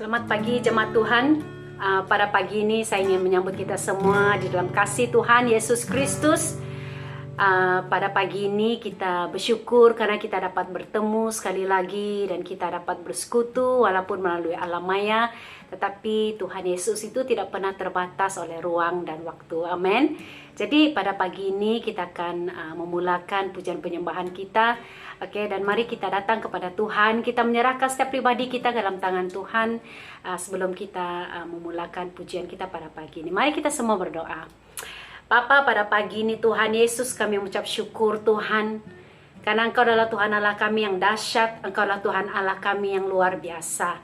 Selamat pagi jemaat Tuhan. Pada pagi ini saya ingin menyambut kita semua di dalam kasih Tuhan Yesus Kristus. Pada pagi ini kita bersyukur karena kita dapat bertemu sekali lagi dan kita dapat bersekutu walaupun melalui alam maya. Tetapi Tuhan Yesus itu tidak pernah terbatas oleh ruang dan waktu. Amin. Jadi pada pagi ini kita akan memulakan pujian penyembahan kita. Oke, dan mari kita datang kepada Tuhan. Kita menyerahkan setiap pribadi kita dalam tangan Tuhan sebelum kita memulakan pujian kita pada pagi ini. Mari kita semua berdoa. Bapa, pada pagi ini Tuhan Yesus, kami mengucap syukur Tuhan, karena Engkau adalah Tuhan Allah kami yang dahsyat. Engkau adalah Tuhan Allah kami yang luar biasa.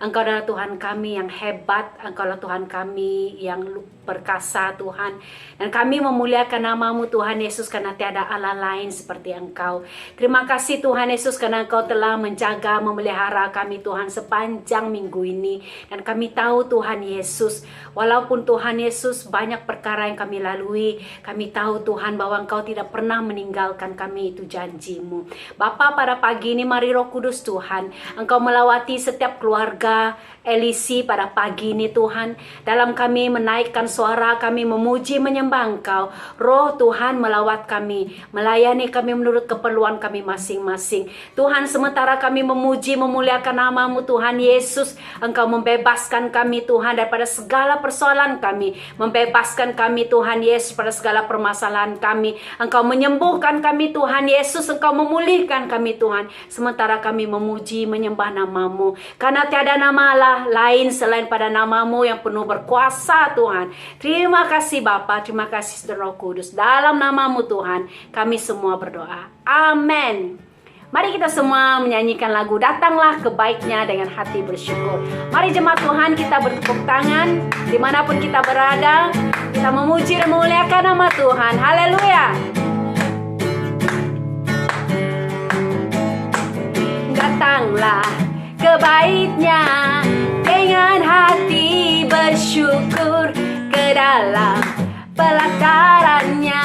Engkau adalah Tuhan kami yang hebat. Engkau adalah Tuhan kami yang perkasa Tuhan. Dan kami memuliakan nama-Mu Tuhan Yesus, karena tiada Allah lain seperti Engkau. Terima kasih Tuhan Yesus, karena Engkau telah menjaga, memelihara kami Tuhan sepanjang minggu ini. Dan kami tahu Tuhan Yesus, walaupun Tuhan Yesus banyak perkara yang kami lalui, kami tahu Tuhan bahwa Engkau tidak pernah meninggalkan kami, itu janji-Mu. Bapa, pada pagi ini mari Roh Kudus Tuhan, Engkau melawati setiap keluarga Elisi pada pagi ini Tuhan. Dalam kami menaikkan suara, kami memuji menyembah Engkau. Roh Tuhan melawat kami, melayani kami menurut keperluan kami masing-masing. Tuhan, sementara kami memuji memuliakan nama-Mu Tuhan Yesus, Engkau membebaskan kami Tuhan daripada segala persoalan kami. Membebaskan kami Tuhan Yesus pada segala permasalahan kami. Engkau menyembuhkan kami Tuhan Yesus, Engkau memulihkan kami Tuhan. Sementara kami memuji menyembah nama-Mu, karena tiada nama Allah lain selain pada nama-Mu yang penuh berkuasa Tuhan. Terima kasih Bapa, terima kasih Roh Kudus. Dalam nama-Mu Tuhan kami semua berdoa, amin. Mari kita semua menyanyikan lagu Datanglah Kebaiknya dengan hati bersyukur. Mari jemaat Tuhan kita bertepuk tangan dimanapun kita berada. Kita memuji dan memuliakan nama Tuhan. Haleluya. Datanglah kebaiknya dengan hati bersyukur ke dalam pelatarannya.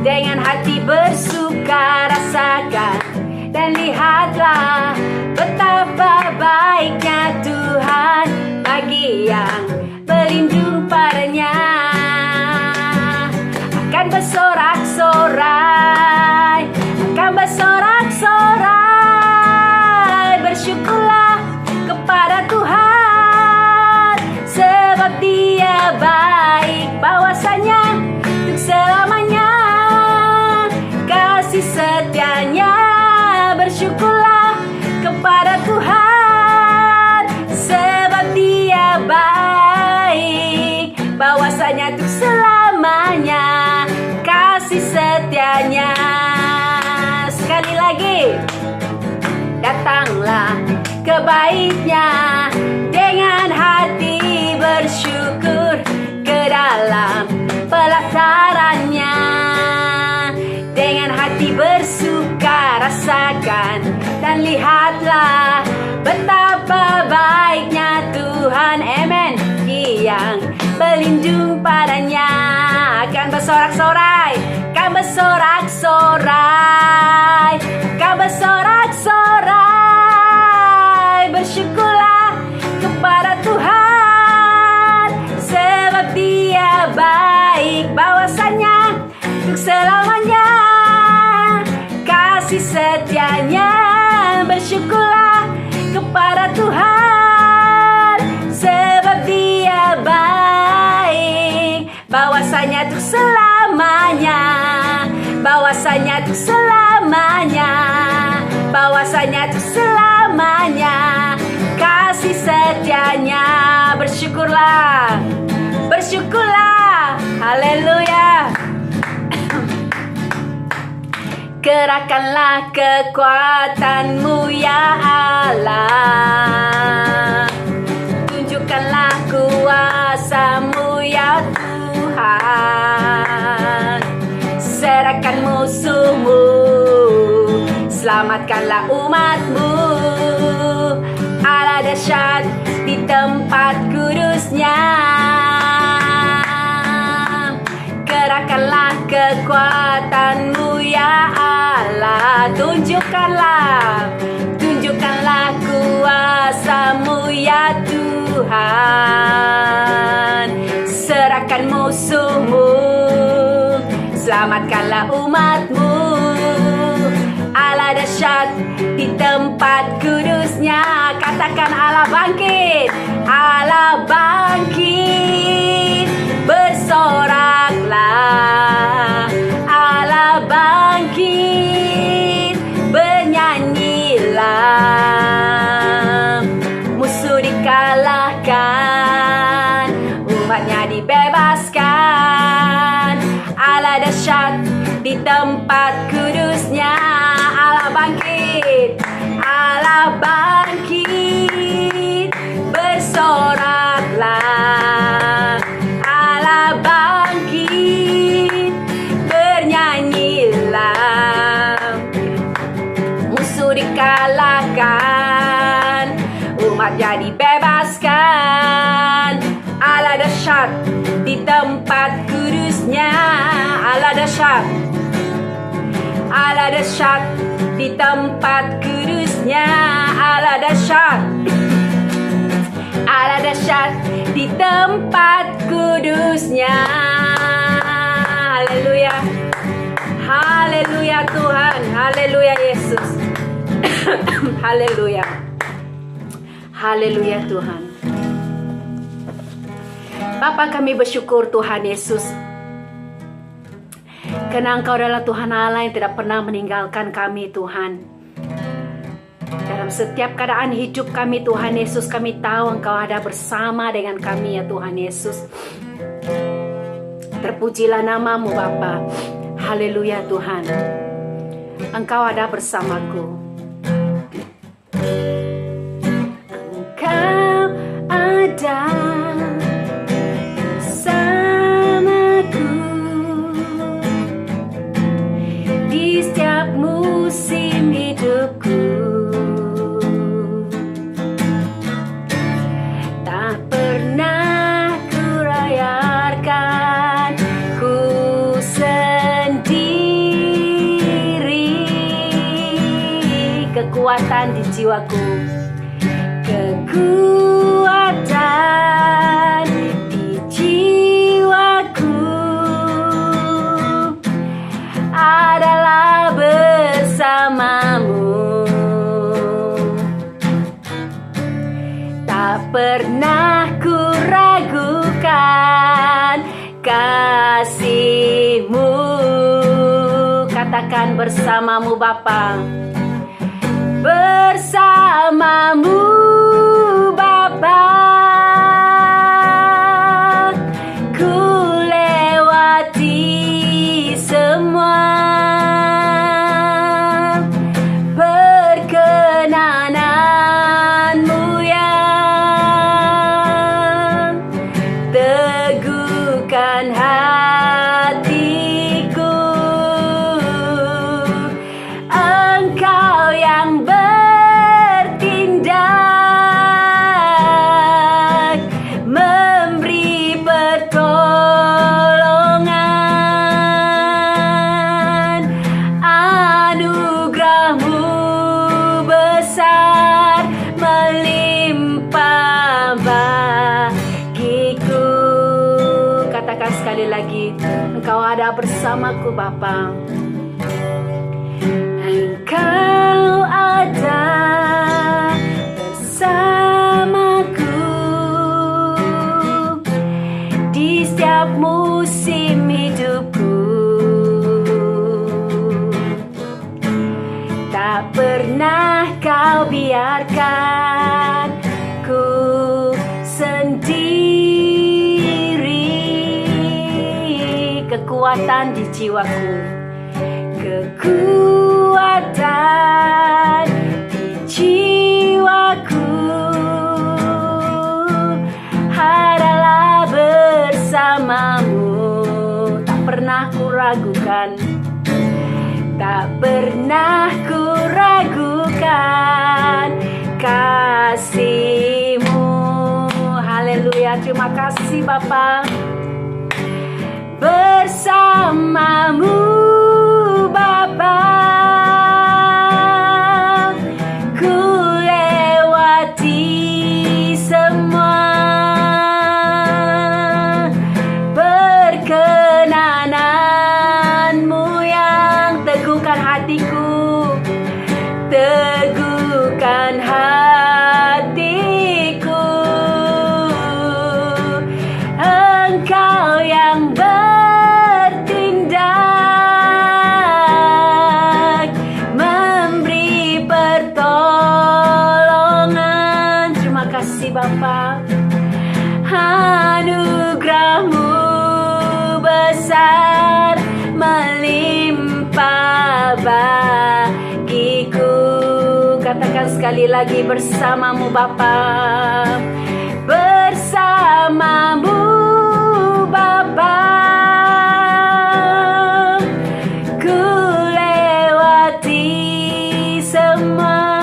Dengan hati bersuka rasakan dan lihatlah betapa baiknya Tuhan bagi yang berlindung padanya. Akan bersorak-sorai, akan bersorak-sorai, bersyukurlah kepada Tuhan, sebab Dia baik, bahwasanya untuk selamanya kasih setianya. Bersyukurlah kepada Tuhan, sebab Dia baik, bahwasanya untuk selamanya kasih setianya. Sekali lagi, datanglah kebaiknya dengan hati bersyukur ke dalam pelatarannya. Dengan hati bersuka rasakan dan lihatlah betapa baiknya Tuhan, amen. Yang berlindung padanya akan bersorak-sorai, akan bersorak-sorai, akan bersorak-sorai. Bersyukurlah kepada Tuhan, sebab Dia baik, bahwasanya untuk selamanya kasih setianya. Bersyukurlah kepada Tuhan, sebab Dia baik, bahwasanya untuk selamanya, bahwasanya untuk selamanya, bahwasanya untuk selamanya kasih setianya. Bersyukurlah, bersyukurlah, haleluya. Kerahkanlah kekuatan-Mu ya Allah, tunjukkanlah kuasa-Mu ya Tuhan. Serahkan musuh-Mu, selamatkanlah umat-Mu. Allah dahsyat di tempat kudus-Nya. Kerahkanlah kekuatan-Mu ya Allah, tunjukkanlah kuasa-Mu Tuhan. Serahkan musuhmu, selamatkanlah umatmu. Allah dahsyat di tempat kudusnya. Katakan Allah bangkit, Allah bangkit. Bersoraklah, Allah bangkit. Bernyanyilah, musuh dikalahkan, umatnya dibebaskan. Allah dahsyat di tempat kudusnya. Allah bangkit, Allah bangkit. Bersoraklah, Allah bangkit. Bernyanyilah, musuh dikalahkan, umatnya dibebaskan. Allah dahsyat di tempat kudusnya. Allah dahsyat, Allah dahsyat di tempat kudusnya. Allah dahsyat, Allah dahsyat di tempat kudusnya. Haleluya, haleluya Tuhan, haleluya Yesus. Haleluya, haleluya Tuhan. Bapa, kami bersyukur Tuhan Yesus, karena Engkau adalah Tuhan Allah yang tidak pernah meninggalkan kami Tuhan. Dalam setiap keadaan hidup kami Tuhan Yesus, kami tahu Engkau ada bersama dengan kami ya Tuhan Yesus. Terpujilah namamu Bapa. Haleluya Tuhan, Engkau ada bersamaku. Engkau ada bersamaku di setiap musim hidupku. Tak pernah ku rayakan ku sendiri. Kekuatan di jiwaku, kekuatan di jiwaku adalah bersamamu. Tak pernah ku ragukan kasih-Mu. Katakan bersamamu Bapa, bersamamu Bapa. Ku lewati semua perkenanan-Mu yang teguhkan hatiku. Engkau yang bertindak, memberi pertolongan. Anugerah-Mu besar melimpah bagiku. Katakan sekali lagi, Engkau ada bersamaku Bapa. Engkau ada bersamaku di setiap musim hidupku. Tak pernah Kau biarkan ku sendiri. Kekuatan di jiwaku, kekuatan di jiwaku adalah bersamamu. Tak pernah ku ragukan, tak pernah ku ragukan kasih-Mu. Haleluya, terima kasih Bapa. Bersamamu Bapa, ku lewati semua sekali lagi bersamamu Bapa, bersamamu Bapa, ku lewati semua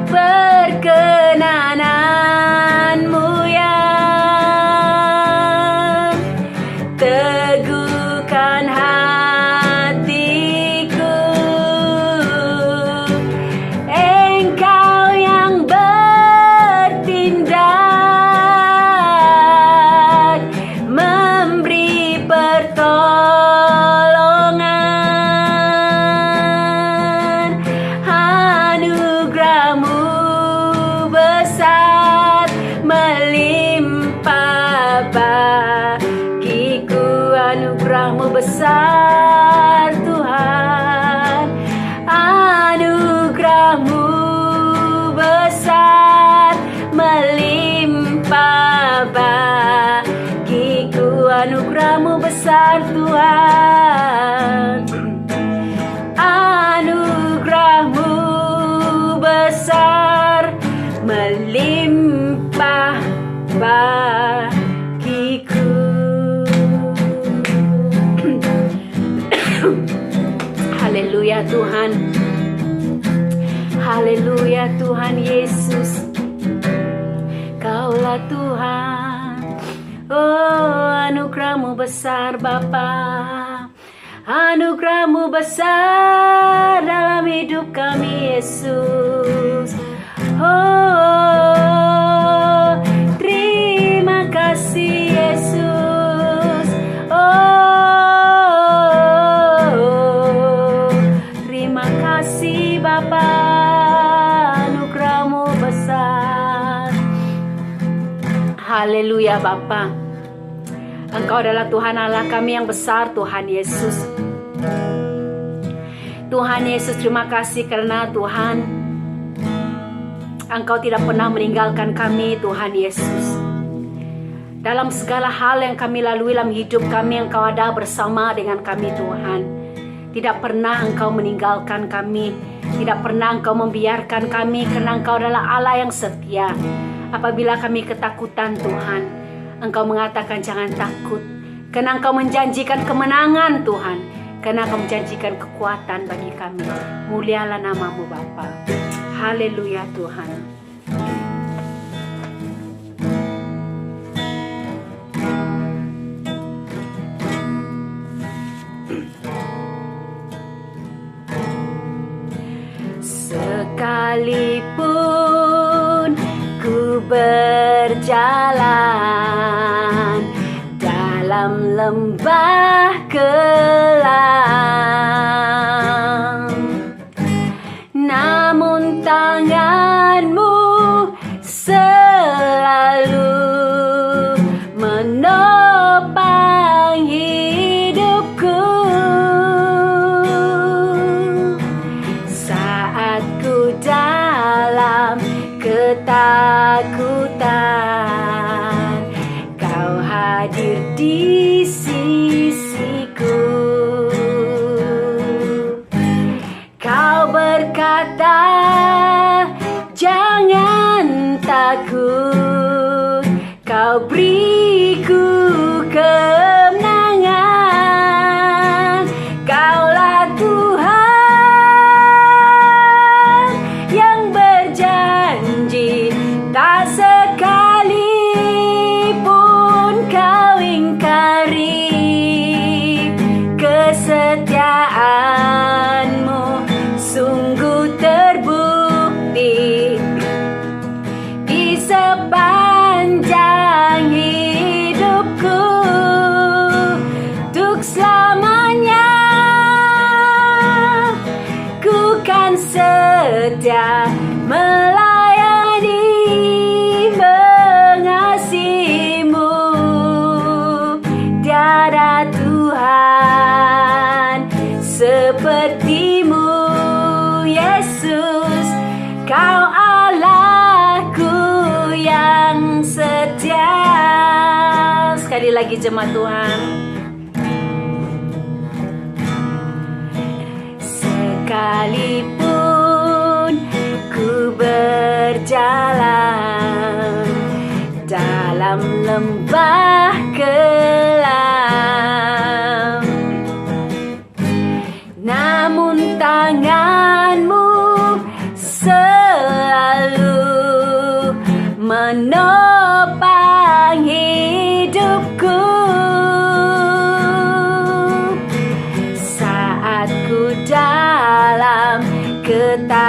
perkenananmu yang teguhkan hatiku. Engkau yang bertindak, memberi pertolongan. Anugerahmu besar melimpah bagiku. Anugerahmu besar Tuhan, anugerahmu besar melimpah bagiku. Anugerahmu besar Tuhan, anugerahmu besar melimpah bagiku. Haleluya Tuhan, haleluya Tuhan Yesus, Kaulah Tuhan. Oh, anugerahmu besar Bapa, anugerahmu besar dalam hidup kami Yesus. Oh, terima kasih Yesus. Oh, terima kasih Bapa, anugerahmu besar. Haleluya Bapa, Engkau adalah Tuhan Allah kami yang besar, Tuhan Yesus. Tuhan Yesus, terima kasih karena Tuhan, Engkau tidak pernah meninggalkan kami, Tuhan Yesus. Dalam segala hal yang kami lalui dalam hidup kami, Engkau ada bersama dengan kami, Tuhan. Tidak pernah Engkau meninggalkan kami, tidak pernah Engkau membiarkan kami, karena Engkau adalah Allah yang setia. Apabila kami ketakutan, Tuhan, Engkau mengatakan jangan takut, karena Engkau menjanjikan kemenangan, Tuhan, karena Engkau menjanjikan kekuatan bagi kami. Mulialah namamu Bapa. Haleluya Tuhan. Sekalipun ku berjalan dalam lembah kelam, namun tanganmu selalu menopang hidupku. Saat ku dalam ketakutan, Kau hadir di sisiku. Kau berkata, jangan takut, Kau beriku kemenangan. Kaulah Tuhan yang berjanji, tak sekalipun Kau ingkari. Kesetiaanmu sungguh terbukti di sepanjang hidupku. Untuk selamanya ku kan setia melayani, mengasihimu. Tiada Tuhan sepertimu Yesus, Kau Allahku yang setia. Sekali lagi jemaat Tuhan. Sekalipun dalam lembah kelam, namun tanganmu selalu menopang hidupku. Saat ku dalam ketakutan,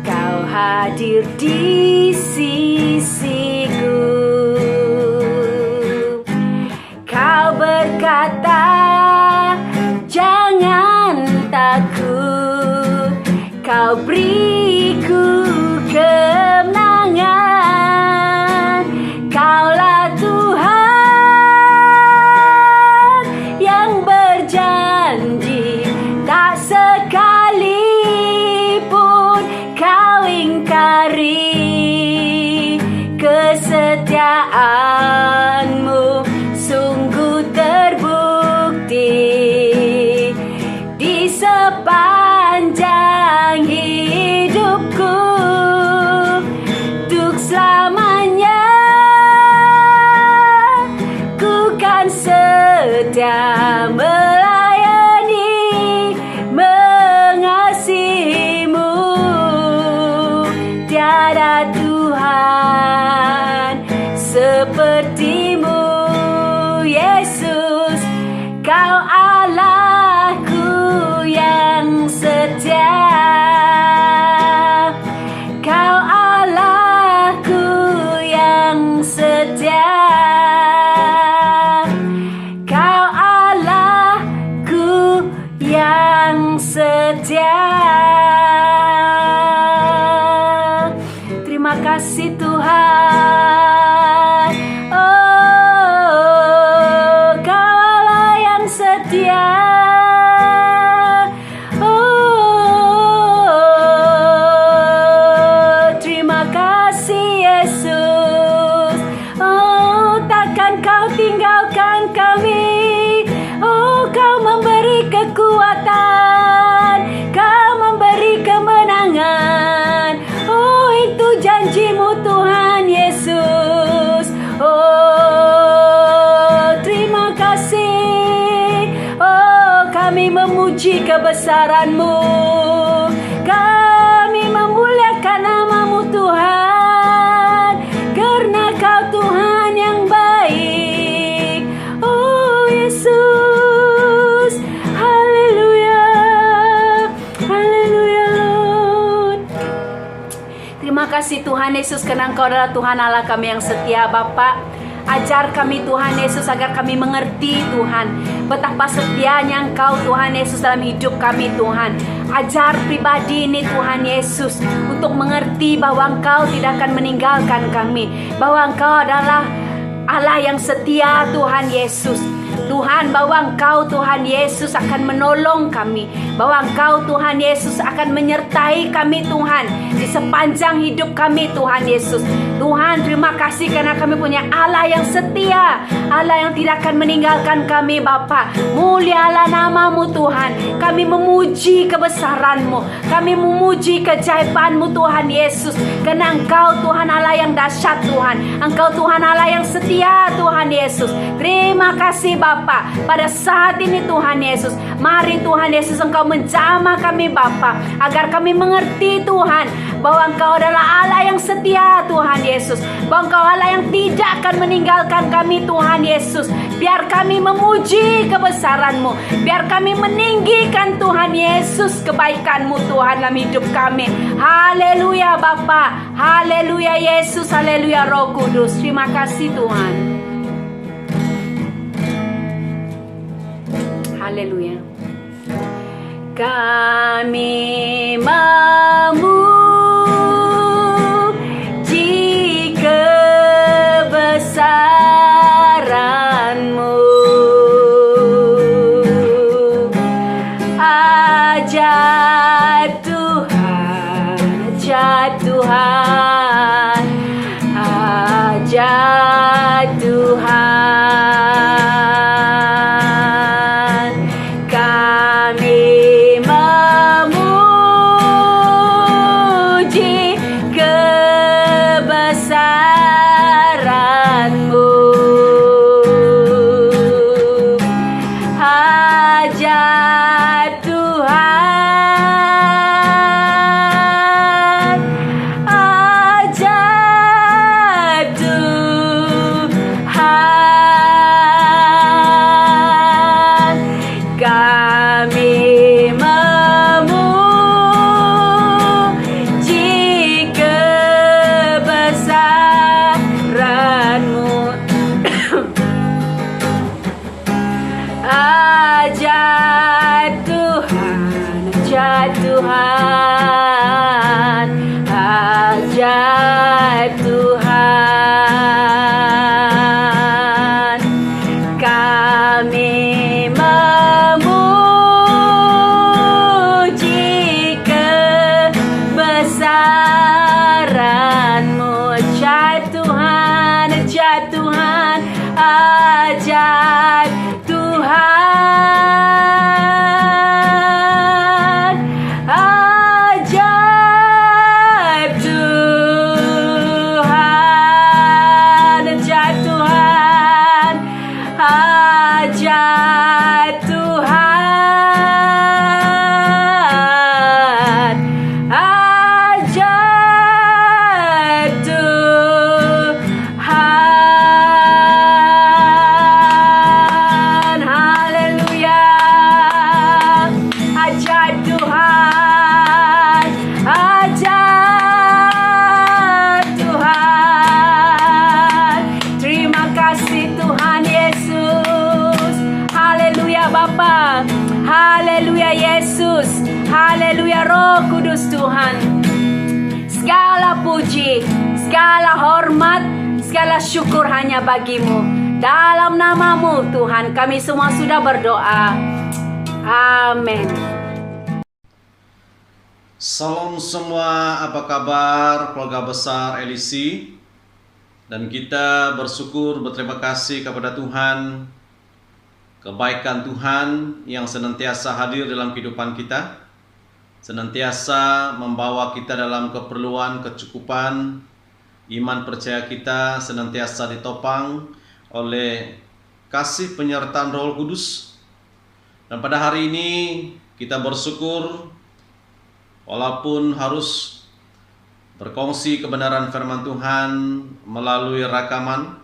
Kau hadir di sisiku. Kau berkata, jangan takut, Kau beriku kemenangan. Kaulah Tuhan yang berjanji, tak sekalipun Kau ingkari. Kesetiaan-Mu sungguh terbukti di sepanjang hidupku. Untuk selamanya ku kan setia melayani, mengasihi-Mu. Tiada Tuhan seperti-Mu, Yesus. Kau Allahku yang setia, Kau Allahku yang setia, Kau Allahku yang setia. Terima kasih Tuhan. Oh, Kau Allah yang setia. Oh, terima kasih Yesus. Oh, takkan Kau tinggalkan kami. Oh, Kau memberi kekuatan, Kau memberi kemenangan. Oh, itu janji-Mu Tuhan Yesus. Oh, terima kasih. Oh, kami memuji kebesaran-Mu, kami memuliakan nama-Mu Tuhan, karena Kau Tuhan yang baik. Oh Yesus, haleluya, haleluya Lord. Terima kasih Tuhan Yesus, karena Engkau adalah Tuhan Allah kami yang setia Bapa. Ajar kami Tuhan Yesus agar kami mengerti Tuhan betapa setianya Engkau Tuhan Yesus dalam hidup kami Tuhan. Ajar pribadi ini Tuhan Yesus untuk mengerti bahwa Engkau tidak akan meninggalkan kami, bahwa Engkau adalah Allah yang setia Tuhan Yesus. Tuhan, bahwa Engkau Tuhan Yesus akan menolong kami, bahwa Engkau Tuhan Yesus akan menyertai kami Tuhan di sepanjang hidup kami Tuhan Yesus. Tuhan, terima kasih karena kami punya Allah yang setia, Allah yang tidak akan meninggalkan kami Bapa. Mulialah nama-Mu Tuhan. Kami memuji kebesaran-Mu, kami memuji keajaiban-Mu Tuhan Yesus, karena Engkau Tuhan Allah yang dahsyat Tuhan, Engkau Tuhan Allah yang setia Tuhan Yesus. Terima kasih Bapa. Pada saat ini Tuhan Yesus, mari Tuhan Yesus Engkau menjamah kami Bapa, agar kami mengerti Tuhan bahwa Engkau adalah Allah yang setia Tuhan Yesus, bahwa Engkau Allah yang tidak akan meninggalkan kami Tuhan Yesus. Biar kami memuji kebesaran-Mu, biar kami meninggikan Tuhan Yesus kebaikan-Mu Tuhan dalam hidup kami. Haleluya Bapa, haleluya Yesus, haleluya Roh Kudus. Terima kasih Tuhan. Haleluya. Kami memuji kebesaran-Mu. Ajaib Tuhan, ajaib Tuhan, ajaib Tuhan. Kami memuji ajaib Tuhan, ajaib Tuhan, ajaib Tuhan, ajaib Tuhan, ajaib Tuhan, ajaib Tuhan. Haleluya, ajaib Tuhan, ajaib Tuhan. Terima kasih Tuhan Yesus. Haleluya Bapa, haleluya Yesus, haleluya Roh Kudus Tuhan. Segala puji, segala hormat, segala syukur hanya bagimu. Dalam namamu Tuhan kami semua sudah berdoa. Amin. Salam semua, apa kabar keluarga besar LEC? Dan kita bersyukur, berterima kasih kepada Tuhan, kebaikan Tuhan yang senantiasa hadir dalam kehidupan kita, senantiasa membawa kita dalam keperluan, kecukupan, iman percaya kita senantiasa ditopang oleh kasih penyertaan Roh Kudus. Dan pada hari ini kita bersyukur, walaupun harus berkongsi kebenaran firman Tuhan melalui rekaman,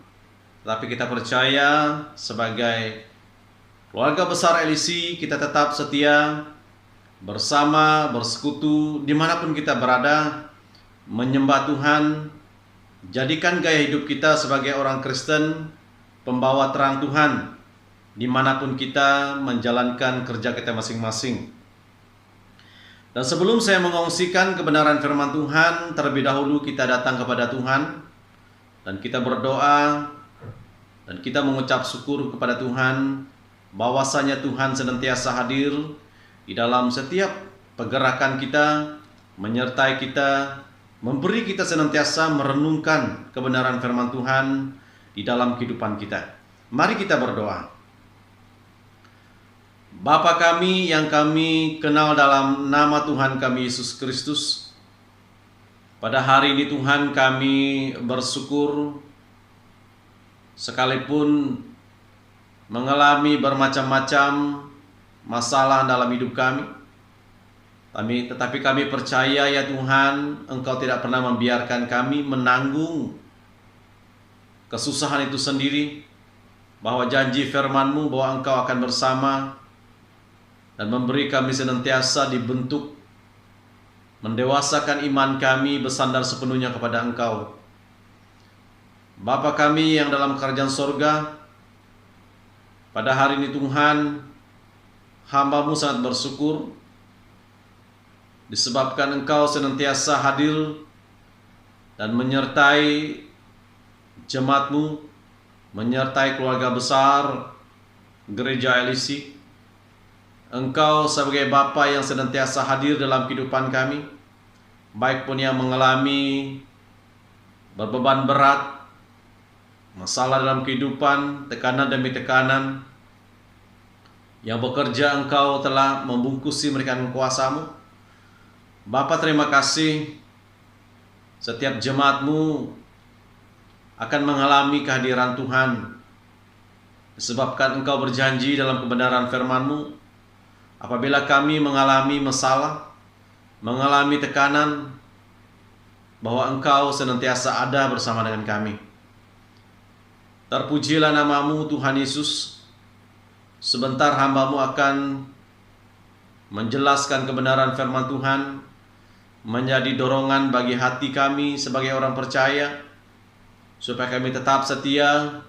tapi kita percaya sebagai keluarga besar LEC kita tetap setia bersama, bersekutu dimanapun kita berada, menyembah Tuhan. Jadikan gaya hidup kita sebagai orang Kristen, pembawa terang Tuhan dimanapun kita menjalankan kerja kita masing-masing. Dan sebelum saya mengongsikan kebenaran firman Tuhan, terlebih dahulu kita datang kepada Tuhan dan kita berdoa dan kita mengucap syukur kepada Tuhan bahwasanya Tuhan senantiasa hadir di dalam setiap pergerakan kita, menyertai kita, memberi kita senantiasa merenungkan kebenaran firman Tuhan di dalam kehidupan kita. Mari kita berdoa. Bapa kami yang kami kenal dalam nama Tuhan kami Yesus Kristus, pada hari ini Tuhan kami bersyukur sekalipun mengalami bermacam-macam masalah dalam hidup kami, tetapi kami percaya ya Tuhan, Engkau tidak pernah membiarkan kami menanggung kesusahan itu sendiri, bahwa janji firman-Mu bahwa Engkau akan bersama dan memberi kami senantiasa dibentuk, mendewasakan iman kami bersandar sepenuhnya kepada Engkau. Bapa kami yang dalam kerajaan sorga, pada hari ini Tuhan, hamba-Mu sangat bersyukur disebabkan Engkau senantiasa hadir dan menyertai jemaat-Mu, menyertai keluarga besar gereja LEC. Engkau sebagai Bapa yang senantiasa hadir dalam kehidupan kami, baik pun yang mengalami berbeban berat, masalah dalam kehidupan, tekanan demi tekanan, yang bekerja Engkau telah membungkusi mereka dengan kuasa-Mu. Bapa terima kasih, setiap jemaat-Mu akan mengalami kehadiran Tuhan, disebabkan Engkau berjanji dalam kebenaran firman-Mu, apabila kami mengalami masalah, mengalami tekanan, bahwa Engkau senantiasa ada bersama dengan kami. Terpujilah nama-Mu Tuhan Yesus. Sebentar hamba-Mu akan menjelaskan kebenaran firman Tuhan, menjadi dorongan bagi hati kami sebagai orang percaya, supaya kami tetap setia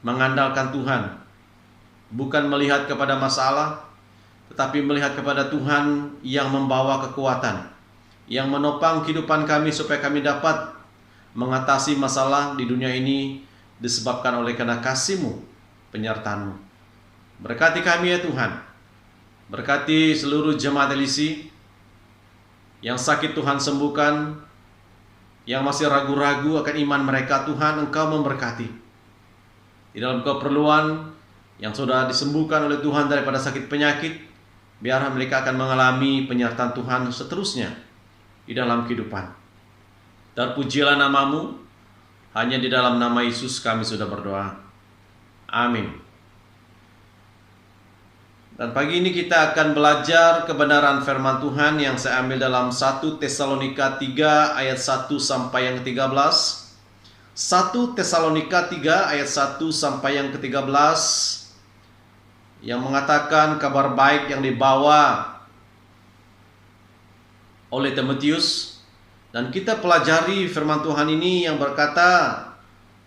mengandalkan Tuhan, bukan melihat kepada masalah, tetapi melihat kepada Tuhan yang membawa kekuatan, yang menopang kehidupan kami supaya kami dapat mengatasi masalah di dunia ini disebabkan oleh karena kasih-Mu, penyertaan-Mu. Berkati kami ya Tuhan, berkati seluruh jemaat LEC yang sakit Tuhan sembuhkan, yang masih ragu-ragu akan iman mereka, Tuhan Engkau memberkati. Di dalam keperluan yang sudah disembuhkan oleh Tuhan daripada sakit penyakit, biarlah mereka akan mengalami penyertaan Tuhan seterusnya di dalam kehidupan. Terpujilah nama-Mu, hanya di dalam nama Yesus kami sudah berdoa. Amin. Dan pagi ini kita akan belajar kebenaran firman Tuhan yang saya ambil dalam 1 Tesalonika 3 ayat 1 sampai yang ke-13. 1 Tesalonika 3 ayat 1 sampai yang ke-13 yang mengatakan kabar baik yang dibawa oleh Timotius. Dan kita pelajari firman Tuhan ini yang berkata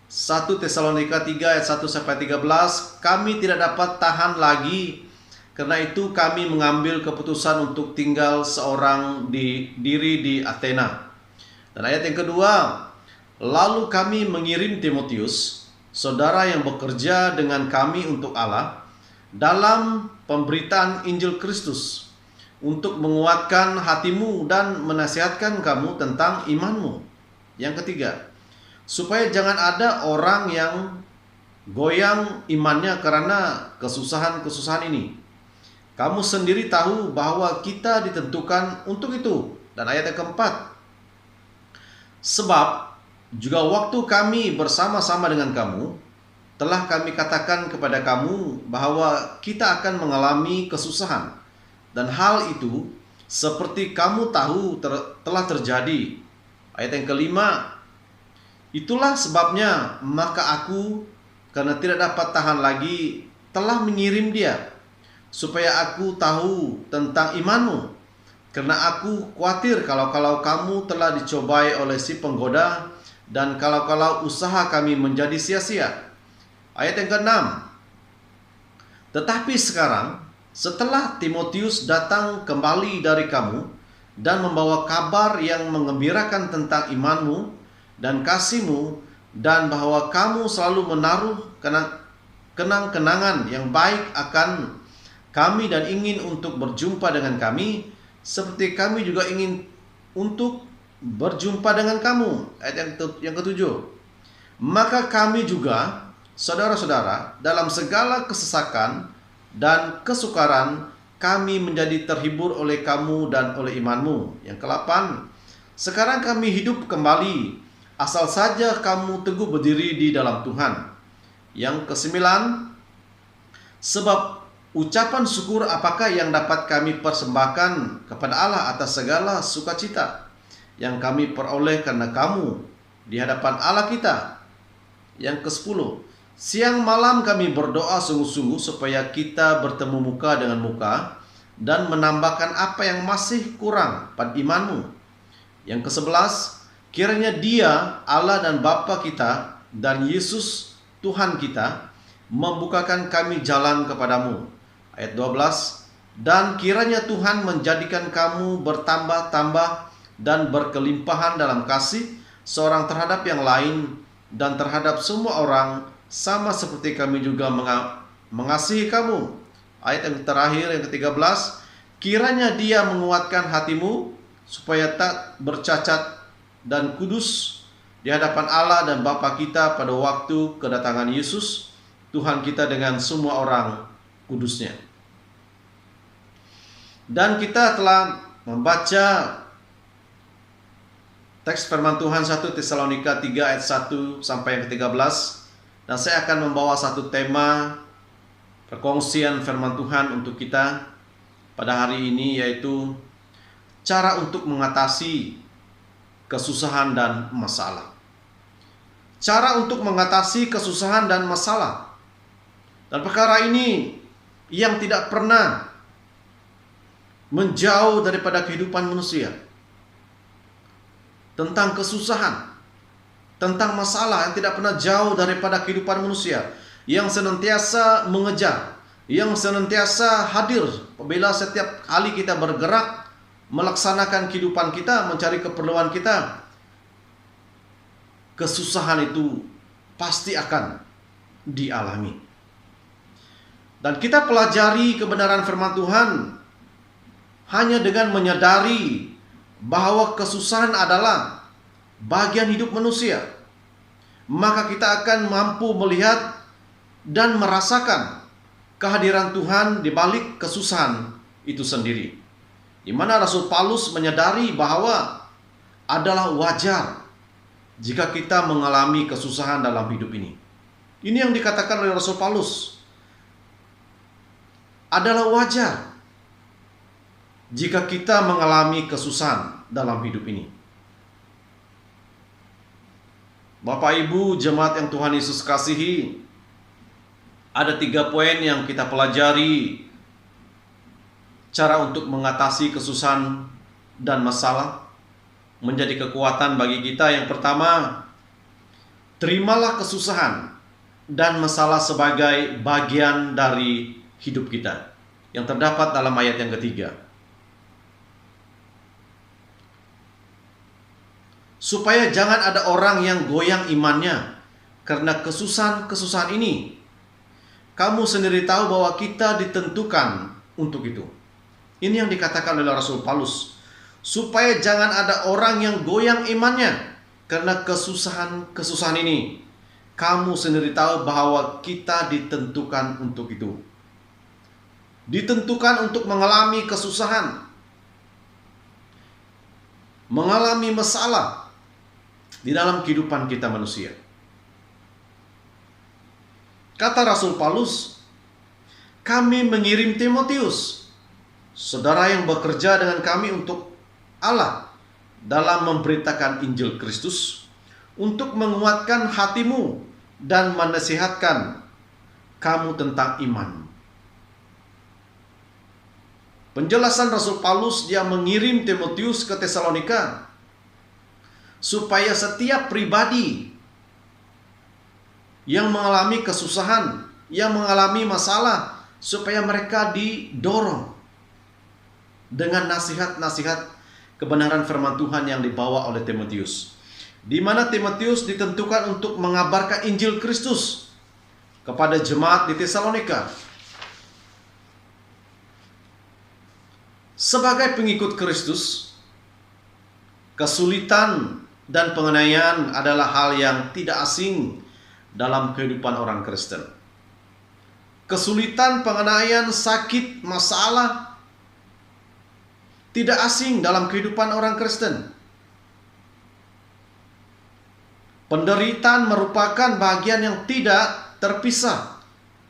1 Tesalonika 3 ayat 1 sampai 13, kami tidak dapat tahan lagi, karena itu kami mengambil keputusan untuk tinggal seorang diri di Athena. Dan ayat yang kedua, lalu kami mengirim Timotius, saudara yang bekerja dengan kami untuk Allah, dalam pemberitaan Injil Kristus, untuk menguatkan hatimu dan menasihatkan kamu tentang imanmu. Yang ketiga, supaya jangan ada orang yang goyang imannya karena kesusahan-kesusahan ini. Kamu sendiri tahu bahwa kita ditentukan untuk itu. Dan ayat yang keempat, sebab juga waktu kami bersama-sama dengan kamu, telah kami katakan kepada kamu bahwa kita akan mengalami kesusahan. Dan hal itu seperti kamu tahu telah terjadi. Ayat yang kelima, itulah sebabnya maka aku, karena tidak dapat tahan lagi, telah mengirim dia, supaya aku tahu tentang imanmu. Karena aku khawatir kalau kamu telah dicobai oleh si penggoda, dan kalau usaha kami menjadi sia-sia. Ayat yang ke-6, tetapi sekarang setelah Timotius datang kembali dari kamu dan membawa kabar yang menggembirakan tentang imanmu dan kasihmu, dan bahwa kamu selalu menaruh kenang-kenangan yang baik akan kami dan ingin untuk berjumpa dengan kami, seperti kami juga ingin untuk berjumpa dengan kamu. Ayat yang ke-7, maka kami juga, saudara-saudara, dalam segala kesesakan dan kesukaran, kami menjadi terhibur oleh kamu dan oleh imanmu. Yang ke-8, sekarang kami hidup kembali, asal saja kamu teguh berdiri di dalam Tuhan. Yang ke-9, sebab ucapan syukur apakah yang dapat kami persembahkan kepada Allah atas segala sukacita yang kami peroleh karena kamu di hadapan Allah kita. Yang ke-10, siang malam kami berdoa sungguh-sungguh supaya kita bertemu muka dengan muka dan menambahkan apa yang masih kurang pada imanmu. Yang ke-11, kiranya Dia, Allah dan Bapa kita, dan Yesus Tuhan kita, membukakan kami jalan kepadamu. Ayat 12, dan kiranya Tuhan menjadikan kamu bertambah-tambah dan berkelimpahan dalam kasih seorang terhadap yang lain dan terhadap semua orang, sama seperti kami juga mengasihi kamu. Ayat yang terakhir, yang ke-13, kiranya Dia menguatkan hatimu supaya tak bercacat dan kudus di hadapan Allah dan Bapa kita pada waktu kedatangan Yesus Tuhan kita dengan semua orang kudusnya. Dan kita telah membaca teks firman Tuhan 1 Tesalonika 3 ayat 1 sampai yang ke-13. Dan saya akan membawa satu tema perkongsian firman Tuhan untuk kita pada hari ini, yaitu cara untuk mengatasi kesusahan dan masalah. Cara untuk mengatasi kesusahan dan masalah. Dan perkara ini yang tidak pernah menjauh daripada kehidupan manusia. Tentang kesusahan, tentang masalah yang tidak pernah jauh daripada kehidupan manusia, yang senantiasa mengejar, yang senantiasa hadir apabila setiap kali kita bergerak melaksanakan kehidupan kita, mencari keperluan kita. Kesusahan itu pasti akan dialami. Dan kita pelajari kebenaran firman Tuhan hanya dengan menyadari bahwa kesusahan adalah bagian hidup manusia, maka kita akan mampu melihat dan merasakan kehadiran Tuhan di balik kesusahan itu sendiri. Di mana Rasul Paulus menyadari bahwa adalah wajar jika kita mengalami kesusahan dalam hidup ini. Ini yang dikatakan oleh Rasul Paulus. Adalah wajar jika kita mengalami kesusahan dalam hidup ini. Bapak Ibu jemaat yang Tuhan Yesus kasihi, ada 3 poin yang kita pelajari cara untuk mengatasi kesusahan dan masalah menjadi kekuatan bagi kita. Yang pertama, terimalah kesusahan dan masalah sebagai bagian dari hidup kita, yang terdapat dalam ayat yang ketiga. Supaya jangan ada orang yang goyang imannya karena kesusahan-kesusahan ini. Kamu sendiri tahu bahwa kita ditentukan untuk itu. Ini yang dikatakan oleh Rasul Paulus. Supaya jangan ada orang yang goyang imannya karena kesusahan-kesusahan ini. Kamu sendiri tahu bahwa kita ditentukan untuk itu. Ditentukan untuk mengalami kesusahan, mengalami masalah di dalam kehidupan kita manusia. Kata Rasul Paulus, kami mengirim Timotius, saudara yang bekerja dengan kami untuk Allah dalam memberitakan Injil Kristus, untuk menguatkan hatimu dan menasihatkan kamu tentang iman. Penjelasan Rasul Paulus, dia mengirim Timotius ke Tesalonika supaya setiap pribadi yang mengalami kesusahan, yang mengalami masalah, supaya mereka didorong dengan nasihat-nasihat kebenaran firman Tuhan yang dibawa oleh Timotius. Di mana Timotius ditentukan untuk mengabarkan Injil Kristus kepada jemaat di Tesalonika. Sebagai pengikut Kristus, kesulitan dan penganiayaan adalah hal yang tidak asing dalam kehidupan orang Kristen. Kesulitan, penganiayaan, sakit, masalah tidak asing dalam kehidupan orang Kristen. Penderitaan merupakan bagian yang tidak terpisah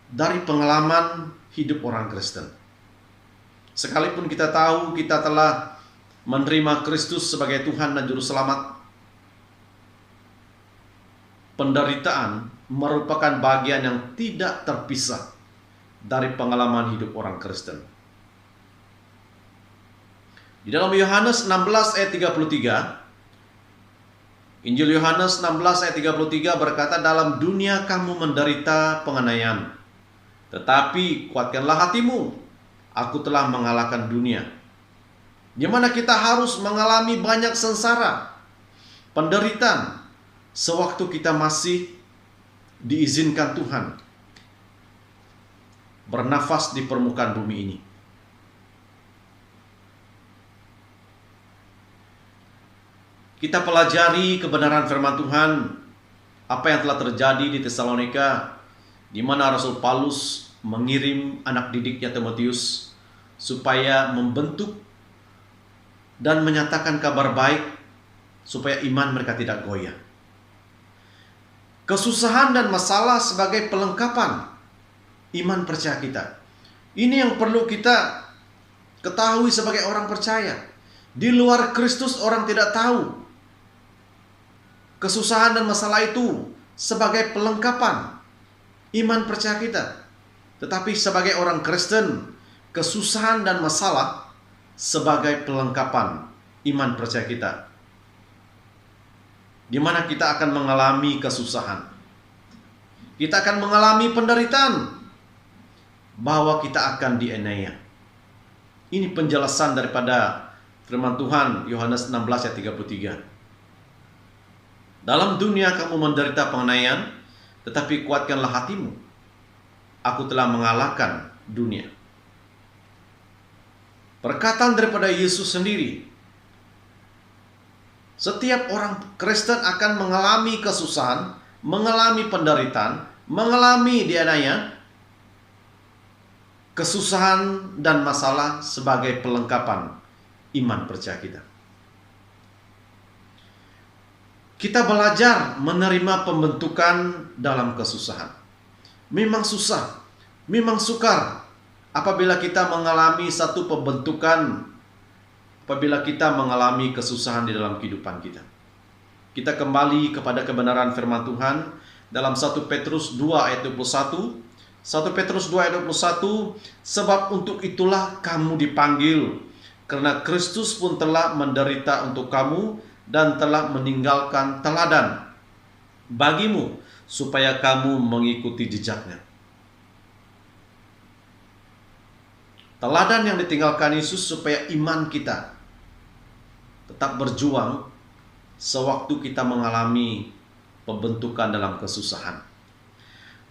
dari pengalaman hidup orang Kristen. Sekalipun kita tahu kita telah menerima Kristus sebagai Tuhan dan Juru Selamat, penderitaan merupakan bagian yang tidak terpisah dari pengalaman hidup orang Kristen. Di dalam Yohanes 16 ayat 33, Injil Yohanes 16 ayat 33 berkata, dalam dunia kamu menderita penganiayaan, tetapi kuatkanlah hatimu, aku telah mengalahkan dunia. Di mana kita harus mengalami banyak sengsara, penderitaan, sewaktu kita masih diizinkan Tuhan bernafas di permukaan bumi ini. Kita pelajari kebenaran firman Tuhan, apa yang telah terjadi di Tesalonika, di mana Rasul Paulus mengirim anak didiknya Timotius supaya membentuk dan menyatakan kabar baik supaya iman mereka tidak goyah. Kesusahan dan masalah sebagai pelengkapan iman percaya kita. Ini yang perlu kita ketahui sebagai orang percaya. Di luar Kristus orang tidak tahu kesusahan dan masalah itu sebagai pelengkapan iman percaya kita. Tetapi sebagai orang Kristen, kesusahan dan masalah sebagai pelengkapan iman percaya kita, di mana kita akan mengalami kesusahan, kita akan mengalami penderitaan, bahwa kita akan dianiaya. Ini penjelasan daripada firman Tuhan Yohanes 16 ayat 33. Dalam dunia kamu menderita penganiayaan, tetapi kuatkanlah hatimu, aku telah mengalahkan dunia. Perkataan daripada Yesus sendiri Setiap orang Kristen akan mengalami kesusahan, mengalami penderitaan, mengalami dianiaya, kesusahan dan masalah sebagai pelengkapan iman percaya kita. Kita belajar menerima pembentukan dalam kesusahan. Memang susah, memang sukar apabila kita mengalami satu pembentukan, apabila kita mengalami kesusahan di dalam kehidupan kita. Kita kembali kepada kebenaran firman Tuhan dalam 1 Petrus 2 ayat 21. 1 Petrus 2 ayat 21, sebab untuk itulah kamu dipanggil, karena Kristus pun telah menderita untuk kamu dan telah meninggalkan teladan bagimu, supaya kamu mengikuti jejaknya. Teladan yang ditinggalkan Yesus supaya iman kita tetap berjuang sewaktu kita mengalami pembentukan dalam kesusahan.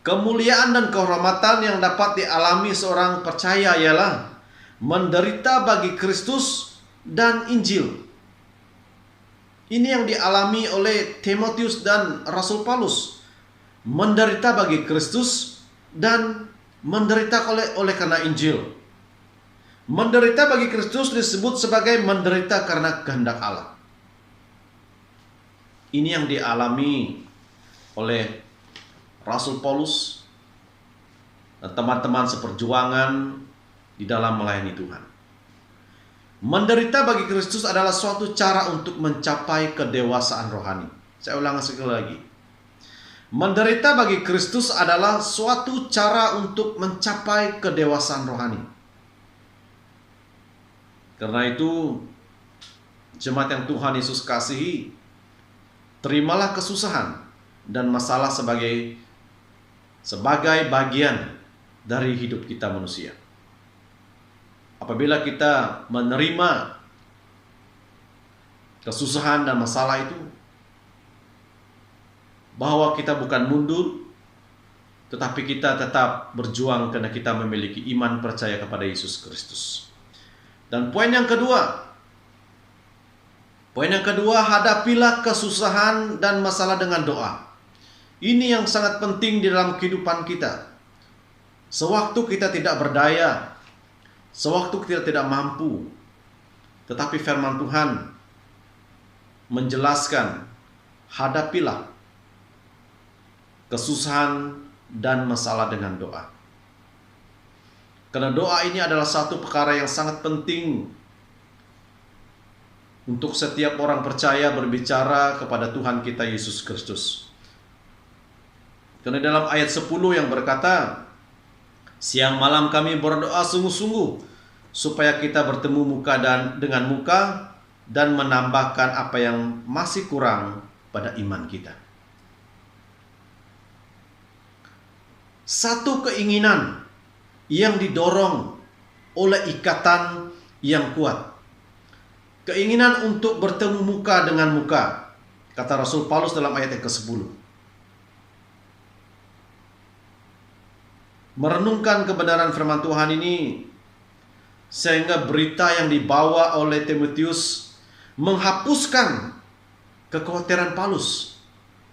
Kemuliaan dan kehormatan yang dapat dialami seorang percaya ialah menderita bagi Kristus dan Injil. Ini yang dialami oleh Timotius dan Rasul Paulus. Menderita bagi Kristus dan menderita oleh karena Injil. Menderita bagi Kristus disebut sebagai menderita karena kehendak Allah. Ini yang dialami oleh Rasul Paulus dan teman-teman seperjuangan di dalam melayani Tuhan. Menderita bagi Kristus adalah suatu cara untuk mencapai kedewasaan rohani. Saya ulang sekali lagi. Menderita bagi Kristus adalah suatu cara untuk mencapai kedewasaan rohani. Karena itu, jemaat yang Tuhan Yesus kasihi, terimalah kesusahan dan masalah sebagai bagian dari hidup kita manusia. Apabila kita menerima kesusahan dan masalah itu, bahwa kita bukan mundur, tetapi kita tetap berjuang karena kita memiliki iman percaya kepada Yesus Kristus. Dan poin yang kedua, hadapilah kesusahan dan masalah dengan doa. Ini yang sangat penting di dalam kehidupan kita. Sewaktu kita tidak berdaya, sewaktu kita tidak mampu, tetapi firman Tuhan menjelaskan, hadapilah kesusahan dan masalah dengan doa. Karena doa ini adalah satu perkara yang sangat penting untuk setiap orang percaya berbicara kepada Tuhan kita Yesus Kristus. Karena dalam ayat 10 yang berkata, siang malam kami berdoa sungguh-sungguh supaya kita bertemu muka dengan muka dan menambahkan apa yang masih kurang pada iman kita. Satu keinginan yang didorong oleh ikatan yang kuat. Keinginan untuk bertemu muka dengan muka, kata Rasul Paulus dalam ayat yang ke-10. Merenungkan kebenaran firman Tuhan ini, sehingga berita yang dibawa oleh Timotius menghapuskan kekhawatiran Paulus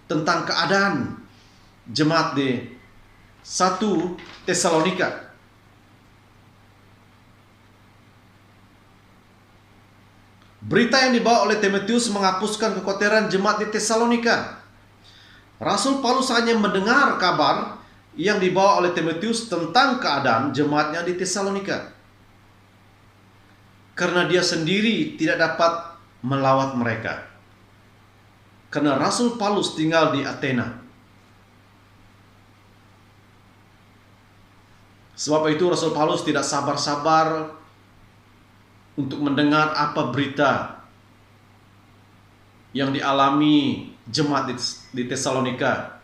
tentang keadaan jemaat di 1 Tesalonika. Berita yang dibawa oleh Timotius menghapuskan kekhawatiran jemaat di Tesalonika. Rasul Paulus hanya mendengar kabar yang dibawa oleh Timotius tentang keadaan jemaatnya di Tesalonika, karena dia sendiri tidak dapat melawat mereka, karena Rasul Paulus tinggal di Athena. Sebab itu Rasul Paulus tidak sabar-sabar untuk mendengar apa berita yang dialami jemaat di Tesalonika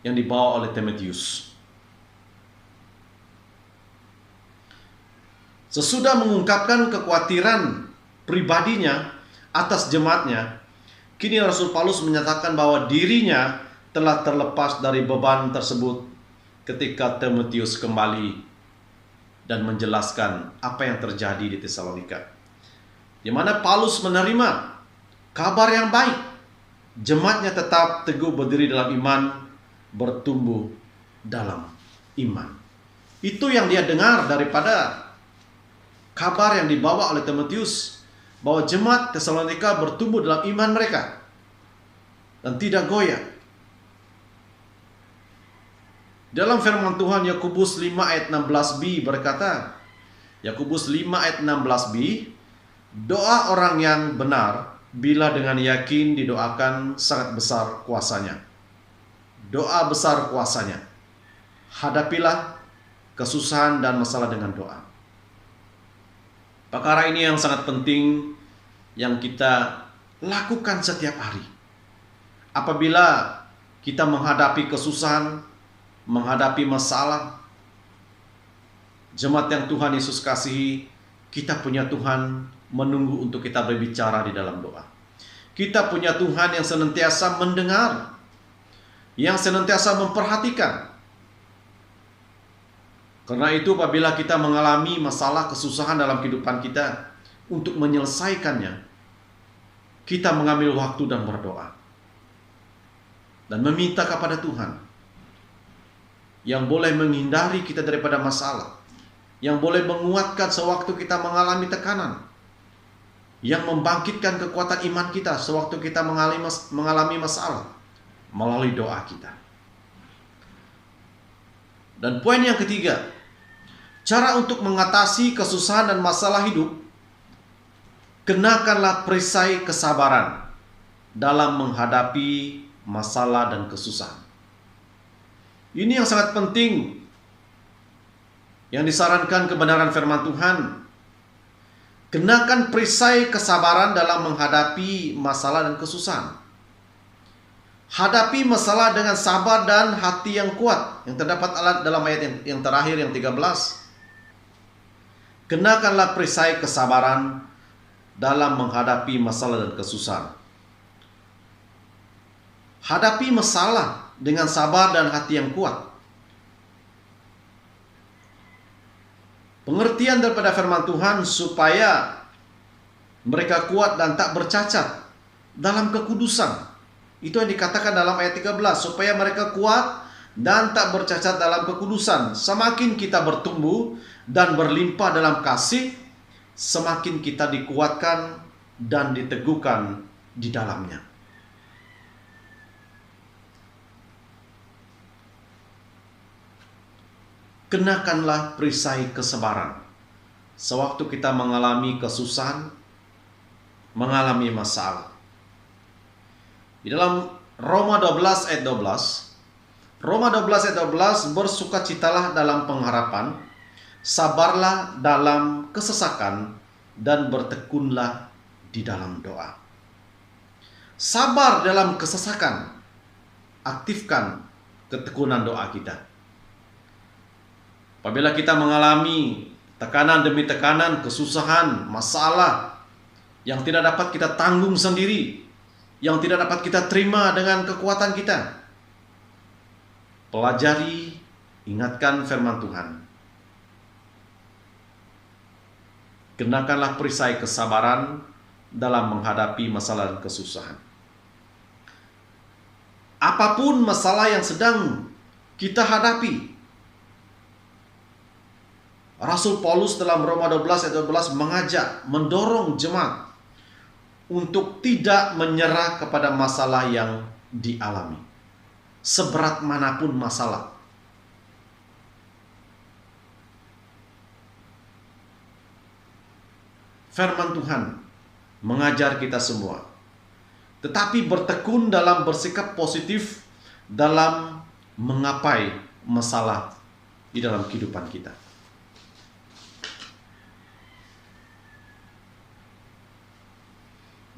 yang dibawa oleh Timotius. Sesudah mengungkapkan kekhawatiran pribadinya atas jemaatnya, kini Rasul Paulus menyatakan bahwa dirinya telah terlepas dari beban tersebut ketika Timotius kembali dan menjelaskan apa yang terjadi di Tesalonika, di mana Paulus menerima kabar yang baik. Jemaatnya tetap teguh berdiri dalam iman, bertumbuh dalam iman. Itu yang dia dengar daripada kabar yang dibawa oleh Timotius, bahwa jemaat Tesalonika bertumbuh dalam iman mereka dan tidak goyah. Dalam firman Tuhan Yakobus 5 ayat 16b berkata, Yakobus 5 ayat 16b, doa orang yang benar bila dengan yakin didoakan sangat besar kuasanya. Doa besar kuasanya. Hadapilah kesusahan dan masalah dengan doa. Perkara ini yang sangat penting yang kita lakukan setiap hari. Apabila kita menghadapi kesusahan, menghadapi masalah, jemaat yang Tuhan Yesus kasihi, kita punya Tuhan menunggu untuk kita berbicara di dalam doa. Kita punya Tuhan yang senantiasa mendengar, yang senantiasa memperhatikan. Karena itu apabila kita mengalami masalah kesusahan dalam kehidupan kita, untuk menyelesaikannya, kita mengambil waktu dan berdoa. Dan meminta kepada Tuhan yang boleh menghindari kita daripada masalah, yang boleh menguatkan sewaktu kita mengalami tekanan, yang membangkitkan kekuatan iman kita sewaktu kita mengalami masalah melalui doa kita. Dan poin yang ketiga, cara untuk mengatasi kesusahan dan masalah hidup, kenakanlah perisai kesabaran dalam menghadapi masalah dan kesusahan. Ini yang sangat penting, yang disarankan kebenaran firman Tuhan. Kenakan perisai kesabaran dalam menghadapi masalah dan kesusahan. Hadapi masalah dengan sabar dan hati yang kuat, yang terdapat dalam ayat yang terakhir yang 13. Kenakanlah perisai kesabaran dalam menghadapi masalah dan kesusahan. Hadapi masalah dengan sabar dan hati yang kuat. Pengertian daripada firman Tuhan supaya mereka kuat dan tak bercacat dalam kekudusan. Itu yang dikatakan dalam ayat 13, supaya mereka kuat dan tak bercacat dalam kekudusan. Semakin kita bertumbuh dan berlimpah dalam kasih, semakin kita dikuatkan dan diteguhkan di dalamnya. Kenakanlah perisai kesabaran sewaktu kita mengalami kesusahan, mengalami masalah. Di dalam Roma 12 ayat 12, Roma 12 ayat 12, bersukacitalah dalam pengharapan, sabarlah dalam kesesakan, dan bertekunlah di dalam doa. Sabar dalam kesesakan, aktifkan ketekunan doa kita. Apabila kita mengalami tekanan demi tekanan, kesusahan, masalah yang tidak dapat kita tanggung sendiri, yang tidak dapat kita terima dengan kekuatan kita, pelajari, ingatkan firman Tuhan. Kenakanlah perisai kesabaran dalam menghadapi masalah dan kesusahan. Apapun masalah yang sedang kita hadapi, Rasul Paulus dalam Roma 12 ayat 12 mengajak, mendorong jemaat untuk tidak menyerah kepada masalah yang dialami, seberat manapun masalah. Firman Tuhan mengajar kita semua, tetapi bertekun dalam bersikap positif dalam mengapai masalah di dalam kehidupan kita.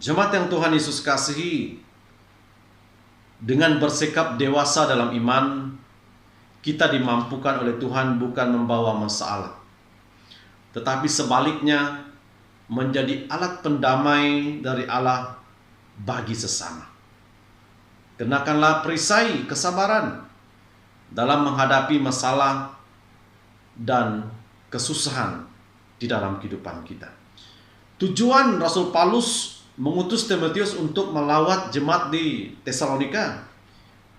Jemaat yang Tuhan Yesus kasihi, dengan bersikap dewasa dalam iman, kita dimampukan oleh Tuhan bukan membawa masalah, tetapi sebaliknya menjadi alat pendamai dari Allah bagi sesama. Kenakanlah perisai kesabaran dalam menghadapi masalah dan kesusahan di dalam kehidupan kita. Tujuan Rasul Paulus mengutus Timotius untuk melawat jemaat di Tesalonika.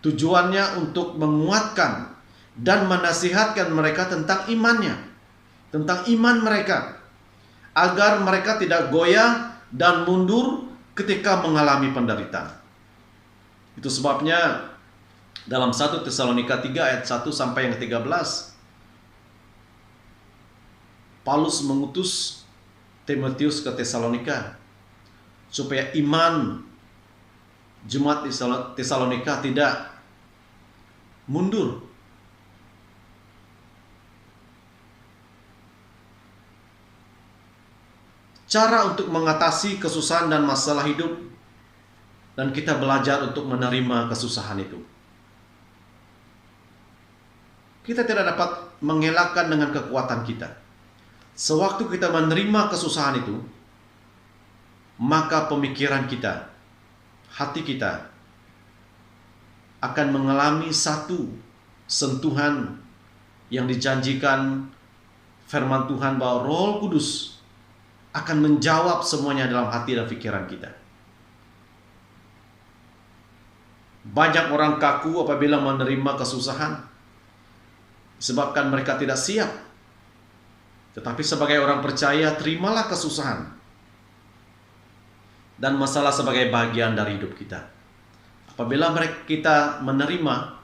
Tujuannya untuk menguatkan dan menasihatkan mereka tentang imannya, tentang iman mereka, agar mereka tidak goyah dan mundur ketika mengalami penderitaan. Itu sebabnya dalam 1 Tesalonika 3 ayat 1 sampai yang 13, Paulus mengutus Timotius ke Tesalonika supaya iman jemaat di Tesalonika tidak mundur. Cara untuk mengatasi kesusahan dan masalah hidup, dan kita belajar untuk menerima kesusahan itu. Kita tidak dapat mengelakkan dengan kekuatan kita. Sewaktu kita menerima kesusahan itu, maka pemikiran kita, hati kita akan mengalami satu sentuhan yang dijanjikan firman Tuhan bahwa Roh Kudus akan menjawab semuanya dalam hati dan pikiran kita. Banyak orang kaku apabila menerima kesusahan, disebabkan mereka tidak siap. Tetapi sebagai orang percaya, terimalah kesusahan dan masalah sebagai bagian dari hidup kita. Apabila kita menerima,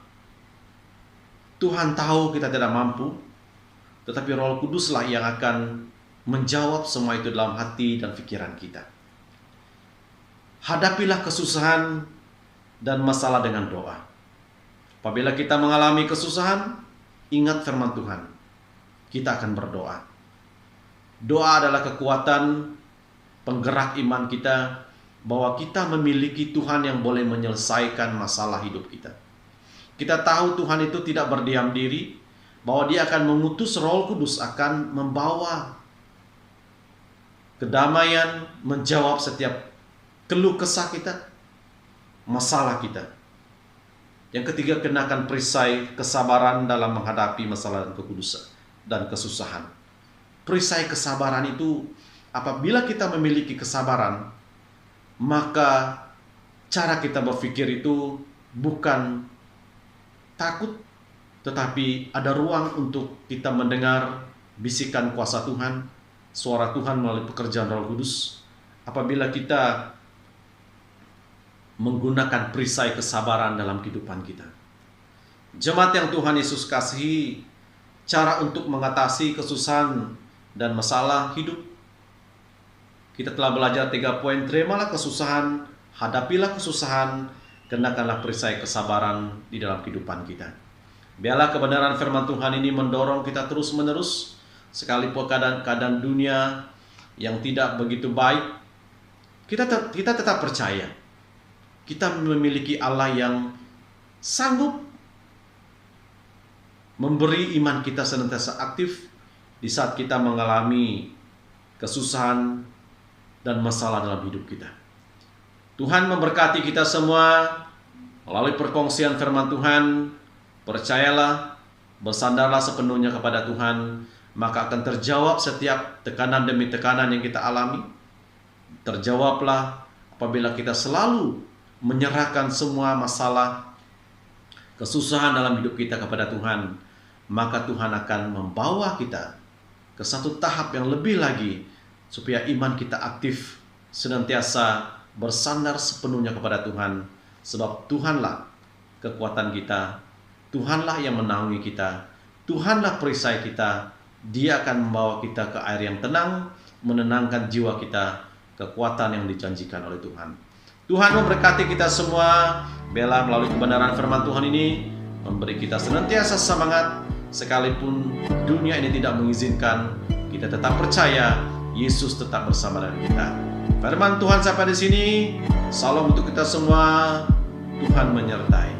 Tuhan tahu kita tidak mampu, tetapi Roh Kuduslah yang akan menjawab semua itu dalam hati dan pikiran kita. Hadapilah kesusahan dan masalah dengan doa. Apabila kita mengalami kesusahan, ingat firman Tuhan. Kita akan berdoa. Doa adalah kekuatan penggerak iman kita, bahwa kita memiliki Tuhan yang boleh menyelesaikan masalah hidup kita. Kita tahu Tuhan itu tidak berdiam diri, bahwa Dia akan mengutus Roh Kudus akan membawa kedamaian, menjawab setiap keluh kesah kita, masalah kita. Yang ketiga, kenakan perisai kesabaran dalam menghadapi masalah dan kekudusan dan kesusahan. Perisai kesabaran itu, apabila kita memiliki kesabaran, maka cara kita berpikir itu bukan takut, tetapi ada ruang untuk kita mendengar bisikan kuasa Tuhan, suara Tuhan melalui pekerjaan Roh Kudus. Apabila kita menggunakan perisai kesabaran dalam kehidupan kita. Jemaat yang Tuhan Yesus kasihi, cara untuk mengatasi kesusahan dan masalah hidup, kita telah belajar 3 poin. Terimalah kesusahan, hadapilah kesusahan, kenakanlah perisai kesabaran di dalam kehidupan kita. Biarlah kebenaran firman Tuhan ini mendorong kita terus-menerus, sekalipun keadaan dunia yang tidak begitu baik, kita tetap percaya. Kita memiliki Allah yang sanggup memberi iman kita senantiasa aktif di saat kita mengalami kesusahan dan masalah dalam hidup kita. Tuhan memberkati kita semua melalui perkongsian firman Tuhan. Percayalah, bersandarlah sepenuhnya kepada Tuhan, maka akan terjawab setiap tekanan demi tekanan yang kita alami. Terjawablah apabila kita selalu menyerahkan semua masalah, kesusahan dalam hidup kita kepada Tuhan, maka Tuhan akan membawa kita ke satu tahap yang lebih lagi, supaya iman kita aktif, senantiasa bersandar sepenuhnya kepada Tuhan. Sebab Tuhanlah kekuatan kita, Tuhanlah yang menaungi kita, Tuhanlah perisai kita. Dia akan membawa kita ke air yang tenang, menenangkan jiwa kita, kekuatan yang dijanjikan oleh Tuhan. Tuhan memberkati kita semua. Biarlah melalui kebenaran firman Tuhan ini memberi kita senantiasa semangat, sekalipun dunia ini tidak mengizinkan. Kita tetap percaya Yesus tetap bersama dengan kita. Firman Tuhan sampai di sini. Salam untuk kita semua. Tuhan menyertai.